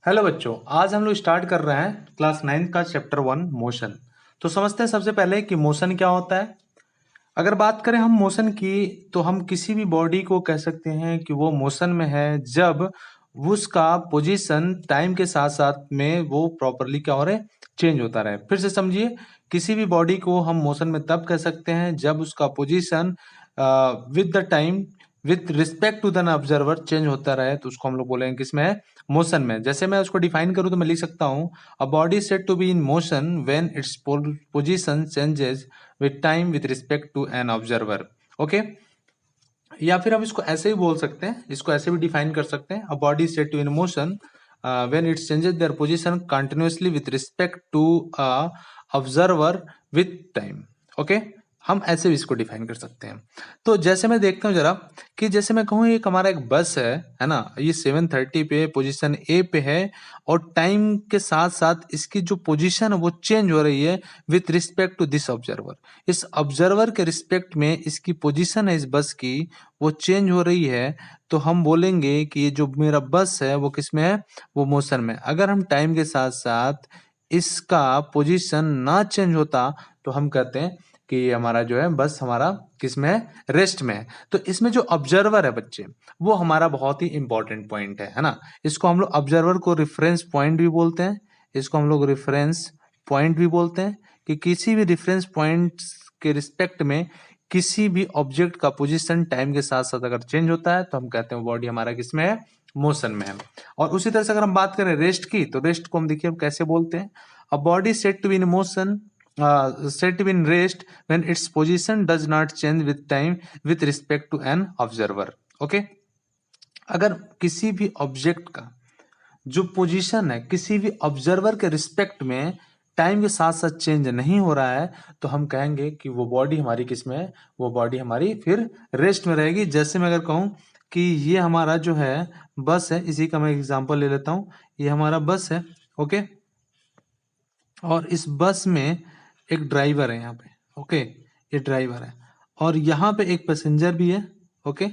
Hello बच्चों, आज हम लोग स्टार्ट कर रहे हैं क्लास 9 का चैप्टर 1 मोशन। तो समझते हैं सबसे पहले कि मोशन क्या होता है। अगर बात करें हम मोशन की, तो हम किसी भी बॉडी को कह सकते हैं कि वो मोशन में है जब उसका पोजीशन टाइम के साथ साथ में वो प्रॉपरली क्या हो रहा है, चेंज होता रहे। फिर से समझिए, किसी भी बॉडी को हम मोशन में तब कह सकते हैं जब उसका position with the time with respect to the observer change होता रहे, तो उसको हम लोग बोलेंगे किसमें है, मोशन में। जैसे मैं उसको डिफाइन करूं तो मैं लिख सकता हूं, a body said to be in motion when its position changes with time with respect to an observer. Okay, या फिर हम इसको ऐसे ही बोल सकते हैं, इसको ऐसे भी डिफाइन कर सकते हैं, a body said to in motion when it changes their position continuously with respect to a observer with time. Okay, हम ऐसे भी इसको डिफाइन कर सकते हैं। तो जैसे मैं देखता हूँ जरा, कि जैसे मैं कहूँ एक हमारा एक बस है ना, ये 7:30 पे पोजीशन ए पे है, और टाइम के साथ साथ इसकी जो पोजीशन है वो चेंज हो रही है with respect to this observer. इस ऑब्जर्वर के रिस्पेक्ट में इसकी पोजीशन है इस बस की, वो चेंज हो रही है। तो हम बोलेंगे कि ये जो मेरा बस है वो किस में है, वो मोशन में। अगर हम टाइम के साथ साथ इसका पोजीशन ना चेंज होता, तो हम कहते हैं कि ये हमारा जो है बस हमारा किस में है, रेस्ट में है। तो इसमें जो ऑब्जर्वर है बच्चे, वो हमारा बहुत ही इंपॉर्टेंट पॉइंट है ना। इसको हम लोग ऑब्जर्वर को रेफरेंस पॉइंट भी बोलते हैं, इसको हम लोग रेफरेंस पॉइंट भी बोलते हैं, कि किसी भी रेफरेंस पॉइंट के रिस्पेक्ट में किसी भी ऑब्जेक्ट का पोजीशन टाइम के साथ साथ अगर चेंज होता है, तो हम कहते हैं बॉडी हमारा किसमें है, मोशन में है। और उसी तरह से अगर हम बात करें रेस्ट की, तो रेस्ट को हम देखिए हम कैसे बोलते हैं, a body said to be in motion said to be in rest when its position does not change with time with respect to an observer. Okay, अगर किसी भी ऑब्जेक्ट का जो पोजीशन है किसी भी ऑब्जर्वर के रिस्पेक्ट में टाइम के साथ साथ चेंज नहीं हो रहा है, तो हम कहेंगे कि वो बॉडी हमारी किस में है, वो बॉडी हमारी फिर रेस्ट में रहेगी। जैसे मैं अगर कहूं कि ये हमारा जो है बस है, इसी का मैं एग्जांपल ले लेता हूं, ये हमारा बस है। ओके, और इस बस में एक ड्राइवर है यहाँ पे। ओके, ये ड्राइवर है, और यहाँ पे एक पैसेंजर भी है। ओके,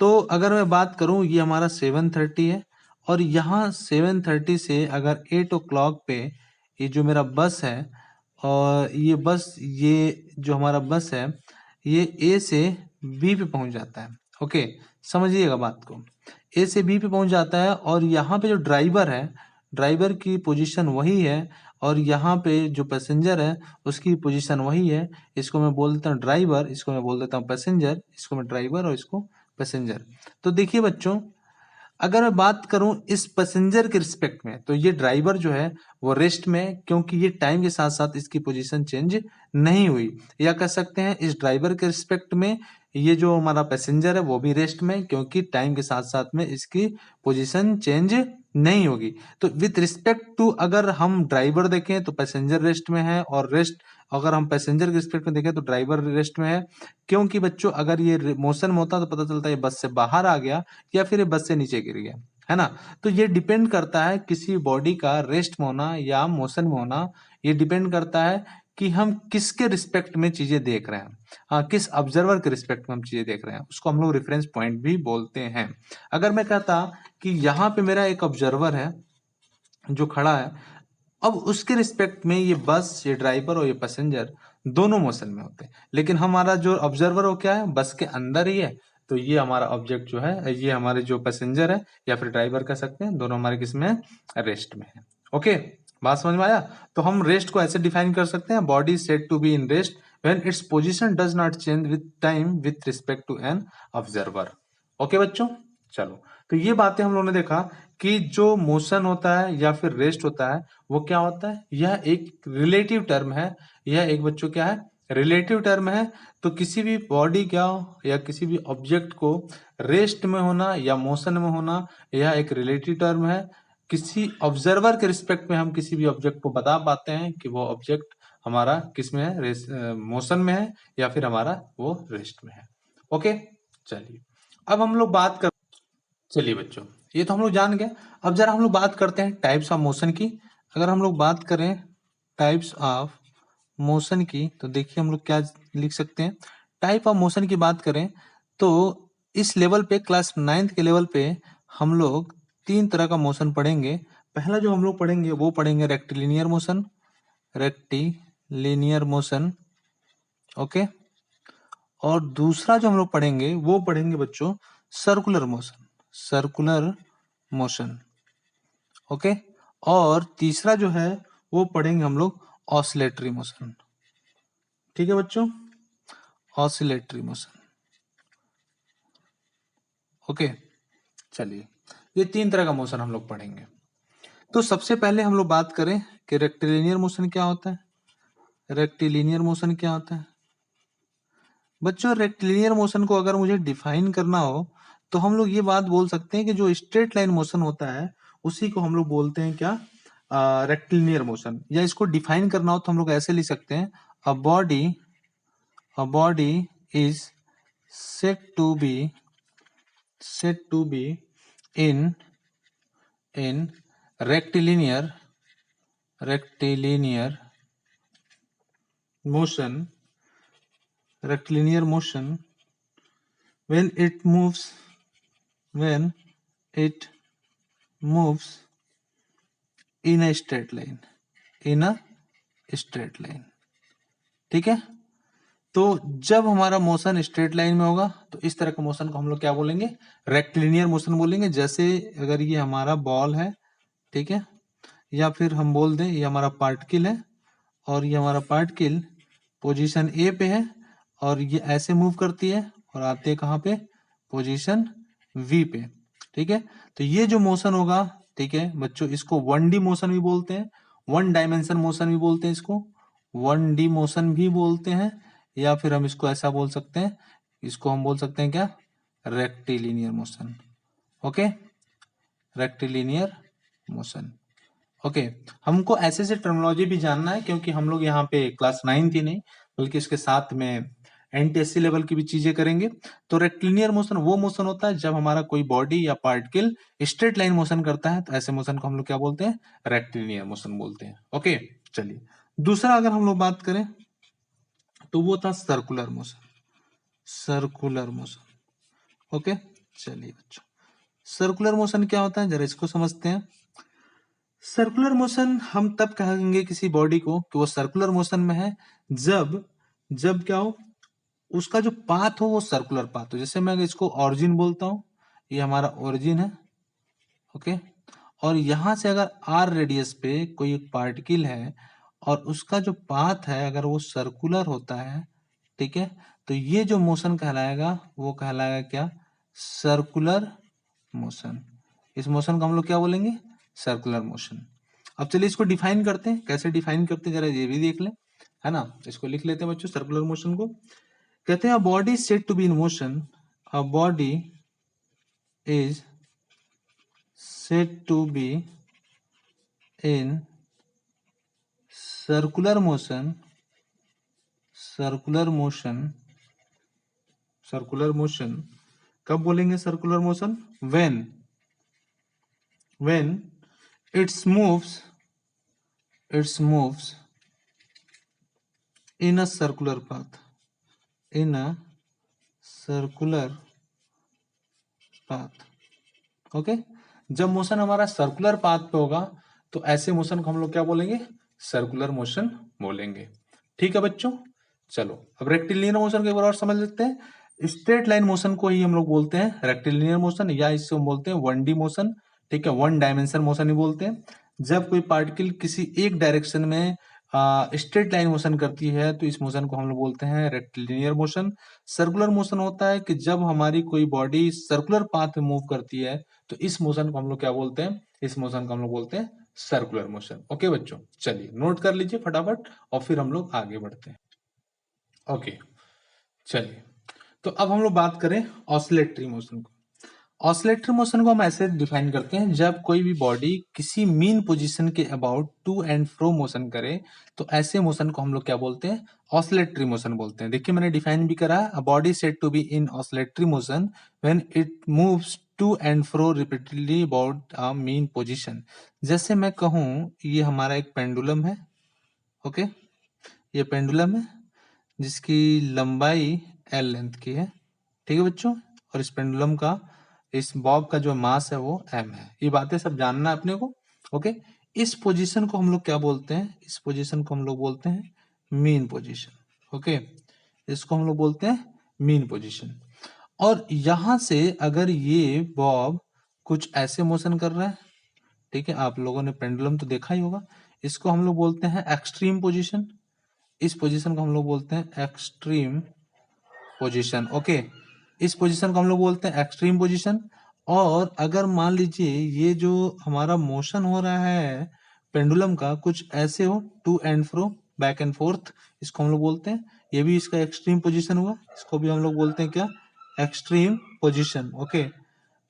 तो अगर मैं बात करूं, ये हमारा 7:30 है, और यहाँ 7:30 से अगर 8 o'clock पे ये जो मेरा बस है, और ये बस, ये जो हमारा बस है, ये ए से बी पे पहुंच जाता है। ओके, समझिएगा बात को, ए से बी पे पहुंच जाता है, और यहाँ पे जो ड्राइवर है, ड्राइवर की पोजीशन वही है, और यहाँ पे जो पैसेंजर है उसकी पोजीशन वही है। इसको मैं बोल देता हूँ ड्राइवर, इसको मैं बोल देता हूँ पैसेंजर, इसको मैं ड्राइवर और इसको पैसेंजर। तो देखिए बच्चों, अगर मैं बात करूं इस पैसेंजर के रिस्पेक्ट में, तो ये ड्राइवर जो है वो रेस्ट में है, क्योंकि ये टाइम के साथ साथ इसकी पोजीशन चेंज नहीं हुई। या कह सकते हैं इस ड्राइवर के रिस्पेक्ट में ये जो हमारा पैसेंजर है वो भी रेस्ट में, क्योंकि टाइम के साथ साथ में इसकी पोजीशन चेंज नहीं होगी। तो विथ रिस्पेक्ट टू अगर हम ड्राइवर देखें तो पैसेंजर रेस्ट में है, और रेस्ट अगर हम पैसेंजर के रिस्पेक्ट में देखें तो ड्राइवर रेस्ट में है। क्योंकि बच्चों अगर ये मोशन में होता तो पता चलता है ये बस से बाहर आ गया, या फिर ये बस से नीचे गिर गया, है ना। तो ये डिपेंड करता है किसी बॉडी का रेस्ट में होना या मोशन में होना, ये डिपेंड करता है कि हम किसके रिस्पेक्ट में चीजें देख रहे हैं। हाँ, किस ऑब्जर्वर के रिस्पेक्ट में हम चीजें देख रहे हैं, उसको हम लोग रेफरेंस पॉइंट भी बोलते हैं। अगर मैं कहता कि यहाँ पे मेरा एक ऑब्जर्वर है जो खड़ा है, अब उसके रिस्पेक्ट में ये बस, ये ड्राइवर और ये पैसेंजर दोनों मोशन में होते हैं, लेकिन हमारा जो ऑब्जर्वर हो क्या है, बस के अंदर ही है। तो ये हमारा ऑब्जेक्ट जो है, ये हमारे जो पैसेंजर है या फिर ड्राइवर कह सकते हैं, दोनों हमारे किस में है, रेस्ट में है। ओके, बात समझ में आया। तो हम रेस्ट को ऐसे डिफाइन कर सकते हैं, body said to be in rest when its position does not change with time with respect to an observer. Okay बच्चों, चलो, तो ये बातें हम लोगों ने देखा कि जो मोशन होता है या फिर रेस्ट होता है वो क्या होता है, यह एक रिलेटिव टर्म है। यह एक बच्चों क्या है, रिलेटिव टर्म है। तो किसी भी बॉडी क्या या किसी भी ऑब्जेक्ट को रेस्ट में होना या मोशन में होना, यह एक रिलेटिव टर्म है। किसी ऑब्जर्वर के रिस्पेक्ट में हम किसी भी ऑब्जेक्ट को बता पाते हैं कि वो ऑब्जेक्ट हमारा किस में है, मोशन में है या फिर हमारा वो रेस्ट में है। ओके, चलिए, अब हम लोग बात कर, चलिए बच्चों, ये तो हम लोग जान गए। अब जरा हम लोग बात करते हैं टाइप्स ऑफ मोशन की। अगर हम लोग बात करें टाइप्स ऑफ मोशन की, तो देखिए हम लोग क्या लिख सकते हैं। टाइप ऑफ मोशन की बात करें तो इस लेवल पे, क्लास 9th के लेवल पे, हम लोग तीन तरह का मोशन पढ़ेंगे। पहला जो हम लोग पढ़ेंगे वो पढ़ेंगे rectilinear motion, rectilinear motion, okay. और दूसरा जो हम लोग पढ़ेंगे वो पढ़ेंगे बच्चों circular motion, circular motion, okay. और तीसरा जो है वो पढ़ेंगे हम लोग ऑसिलेटरी मोशन, ठीक है बच्चों, ऑसिलेटरी मोशन, ओके। चलिए, ये तीन तरह का मोशन हम लोग पढ़ेंगे। तो सबसे पहले हम लोग बात करें कि रेक्टिलिनियर मोशन क्या होता है। रेक्टिलिनियर मोशन क्या होता है बच्चों? रेक्टिलिनियर मोशन को अगर मुझे डिफाइन करना हो तो हम लोग ये बात बोल सकते हैं कि जो स्ट्रेट लाइन मोशन होता है उसी को हम लोग बोलते हैं क्या, रेक्टिलिनियर मोशन। या इसको डिफाइन करना हो तो हम लोग ऐसे लिख सकते हैं, a body is said to be in rectilinear motion when it moves in a straight line, ठीक है। तो जब हमारा मोशन स्ट्रेट लाइन में होगा तो इस तरह के मोशन को हम लोग क्या बोलेंगे, रेक्टिलिनियर मोशन बोलेंगे। जैसे अगर ये हमारा बॉल है, ठीक है, या फिर हम बोल दें ये हमारा पार्टिकल है और ये हमारा पार्टिकल पोजीशन ए पे है और ये ऐसे मूव करती है और आते हैं कहाँ पे, पोजीशन वी पे, ठीक है। तो ये जो मोशन होगा, ठीक है बच्चों, इसको 1D मोशन भी बोलते हैं, वन डायमेंशन मोशन भी बोलते हैं, इसको 1D मोशन भी बोलते हैं, या फिर हम इसको ऐसा बोल सकते हैं, इसको हम बोल सकते हैं क्या, rectilinear motion, okay, rectilinear motion, okay. हमको ऐसे से टर्मिनोलॉजी भी जानना है क्योंकि हम लोग यहाँ पे क्लास 9 ही नहीं बल्कि इसके साथ में एनटीएससी लेवल की भी चीजें करेंगे। तो रेक्टिलिनियर मोशन वो मोशन होता है जब हमारा कोई बॉडी या पार्टिकल स्ट्रेट लाइन मोशन करता है, तो ऐसे मोशन को हम लोग क्या बोलते हैं, रेक्टिलिनियर मोशन बोलते हैं, ओके। चलिए, दूसरा अगर हम लोग बात करें तो वो था circular motion, circular motion, okay. चलिए बच्चों, सर्कुलर मोशन क्या होता है जरा इसको समझते हैं। सर्कुलर मोशन हम तब कहेंगे किसी बॉडी को कि वो सर्कुलर मोशन में है जब जब क्या हो, उसका जो पाथ हो वो सर्कुलर पाथ हो। जैसे मैं अगर इसको ऑरिजिन बोलता हूं, ये हमारा ओरिजिन है, ओके। और यहां से अगर आर रेडियस पे कोई एक पार्टिकल है और उसका जो पाथ है अगर वो सर्कुलर होता है, ठीक है, तो ये जो मोशन कहलाएगा वो कहलाएगा क्या, सर्कुलर मोशन। इस मोशन को हम लोग क्या बोलेंगे, सर्कुलर मोशन। अब चलिए इसको डिफाइन करते हैं, कैसे डिफाइन करते हैं जरा ये भी देख लें, है ना। इसको लिख लेते हैं बच्चों, सर्कुलर मोशन को कहते हैं, a body said to be in motion, a body is said to be in circular motion, circular motion, circular motion. कब बोलेंगे circular motion, when it moves in a circular path, in a circular path, okay. जब motion हमारा circular path पे होगा तो ऐसे motion को हम लोग क्या बोलेंगे, सर्कुलर मोशन बोलेंगे, ठीक है बच्चों। चलो अब रेक्टिलिनियर मोशन को एक बार और समझ लेते हैं। स्ट्रेट लाइन मोशन को ही हम लोग बोलते हैं रेक्टिलिनियर मोशन, या इससे हम बोलते हैं 1D मोशन, ठीक है, वन डायमेंशन मोशन ही बोलते हैं। जब कोई पार्टिकल किसी एक डायरेक्शन में स्ट्रेट लाइन मोशन करती है तो इस मोशन को हम लोग बोलते हैं रेक्टिलिनियर मोशन। सर्कुलर मोशन होता है कि जब हमारी कोई बॉडी सर्कुलर पाथ में मूव करती है तो इस मोशन को हम लोग क्या बोलते हैं, इस मोशन को हम लोग बोलते हैं सर्कुलर मोशन, ओके बच्चों। चलिए नोट कर लीजिए फटाफट और फिर हम लोग आगे बढ़ते हैं, ओके। चलिए, तो अब हम लोग बात करें ऑसिलेटरी मोशन को। ऑसिलेटरी मोशन को हम ऐसे डिफाइन करते हैं, जब कोई भी बॉडी किसी मीन पोजीशन के about to and fro motion करे तो ऐसे मोशन को हम लोग क्या बोलते हैं, ऑसिलेटरी मोशन बोलते हैं। देखिए मैंने डिफाइन भी करा, a body said to be in oscillatory motion when it moves to and fro repeatedly about a mean position. जैसे मैं कहूं ये हमारा एक पेंडुलम है, ओके, ये पेंडुलम है जिसकी लंबाई L लेंथ की है, ठीक है बच्चों। और इस पेंडुलम का इस बॉब का जो मास है वो m है। ये बातें सब जानना है अपने को। ओके, इस पोजीशन को हम लोग क्या बोलते हैं? इस पोजीशन को हम लोग बोलते हैं मीन पोजीशन। ओके, इसको हम लोग बोलते हैं मीन पोजीशन। और यहां से अगर ये बॉब कुछ ऐसे मोशन कर रहा है, ठीक है, आप लोगों ने पेंडुलम तो देखा ही होगा, इसको हम लोग बोलते हैं एक्सट्रीम पोजीशन। इस पोजीशन को हम लोग बोलते हैं एक्सट्रीम पोजीशन। ओके, इस पोजीशन को हम लोग बोलते हैं एक्सट्रीम पोजीशन। और अगर मान लीजिए ये जो हमारा मोशन हो रहा है पेंडुलम का कुछ ऐसे हो, to and fro, back and forth, इसको हम लोग बोलते हैं, ये भी इसका एक्सट्रीम पोजीशन हुआ। इसको भी हम लोग बोलते हैं क्या? Extreme position. ओके,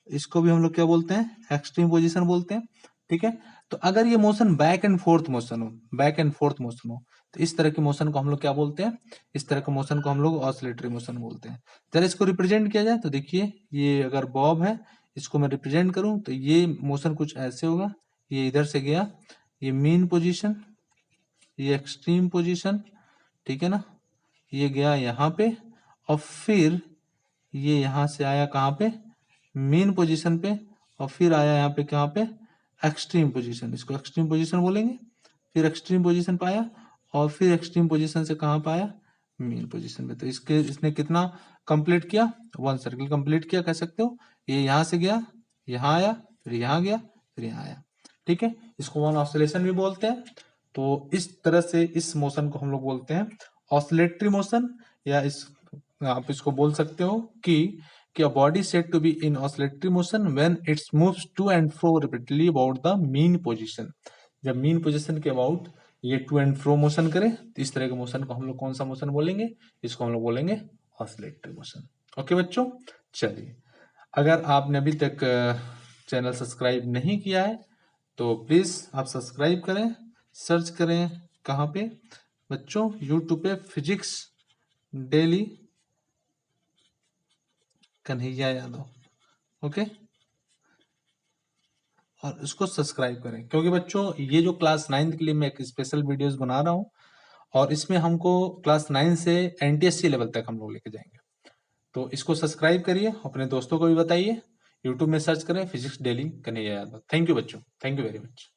इसको भी हम लोग क्या बोलते हैं? एक्सट्रीम पोजीशन बोलते हैं। ठीक है, तो अगर ये motion back and fourth motion हो, बैक एंड फोर्थ मोशन हो, तो इस तरह के मोशन को हम लोग क्या बोलते हैं? इस तरह के मोशन को हम लोग ऑसिलेटरी मोशन बोलते हैं। जरा इसको रिप्रेजेंट किया जाए तो देखिए, ये अगर बॉब है, इसको मैं रिप्रेजेंट करूं तो ये मोशन कुछ ऐसे होगा। ये इधर से गया, ये मीन पोजीशन, ये एक्सट्रीम पोजीशन, ठीक है ना, ये गया यहाँ पे, और फिर ये यहाँ से आया कहाँ पे? मेन पोजीशन पे, और फिर आया यहाँ पे कहाँ पे? Extreme position. इसको एक्सट्रीम पोजीशन बोलेंगे। फिर एक्सट्रीम पोजीशन पे आया, और फिर एक्सट्रीम पोजीशन से कहाँ पे आया? मेन पोजीशन पे। तो इसने कितना कंप्लीट किया? 1 सर्किल कंप्लीट किया, कह सकते हो। ये यहाँ से गया, यहाँ आया, फिर यहाँ गया, फिर यहाँ आया। ठीक है, इसको वन ऑसिलेशन भी बोलते हैं। तो इस तरह से इस मोशन को हम लोग बोलते हैं ऑसिलेटरी मोशन, या इस आप इसको बोल सकते हो कि a body said to be in oscillatory motion when it moves to and fro repeatedly about the mean position। जब मीन पोजीशन के अबाउट ये टू एंड फ्रो मोशन करे, तो इस तरह के मोशन को हम लोग कौन सा मोशन बोलेंगे? इसको हम लोग बोलेंगे ऑसिलेटरी मोशन। ओके बच्चों, चलिए, अगर आपने अभी तक चैनल सब्सक्राइब नहीं किया है तो प्लीज आप सब्सक्राइब करें। सर्च करें कहाँ पे बच्चों? यूट्यूब पे physics daily Kanhaiya Yadav. Okay, और इसको सब्सक्राइब करें, क्योंकि बच्चों ये जो क्लास 9 के लिए मैं एक स्पेशल वीडियोस बना रहा हूँ, और इसमें हमको क्लास 9 से एनटीएससी लेवल तक हम लोग लेके जाएंगे। तो इसको सब्सक्राइब करिए, अपने दोस्तों को भी बताइए। यूट्यूब में सर्च करें physics daily Kanhaiya Yadav. Thank you बच्चों, थैंक यू वेरी मच।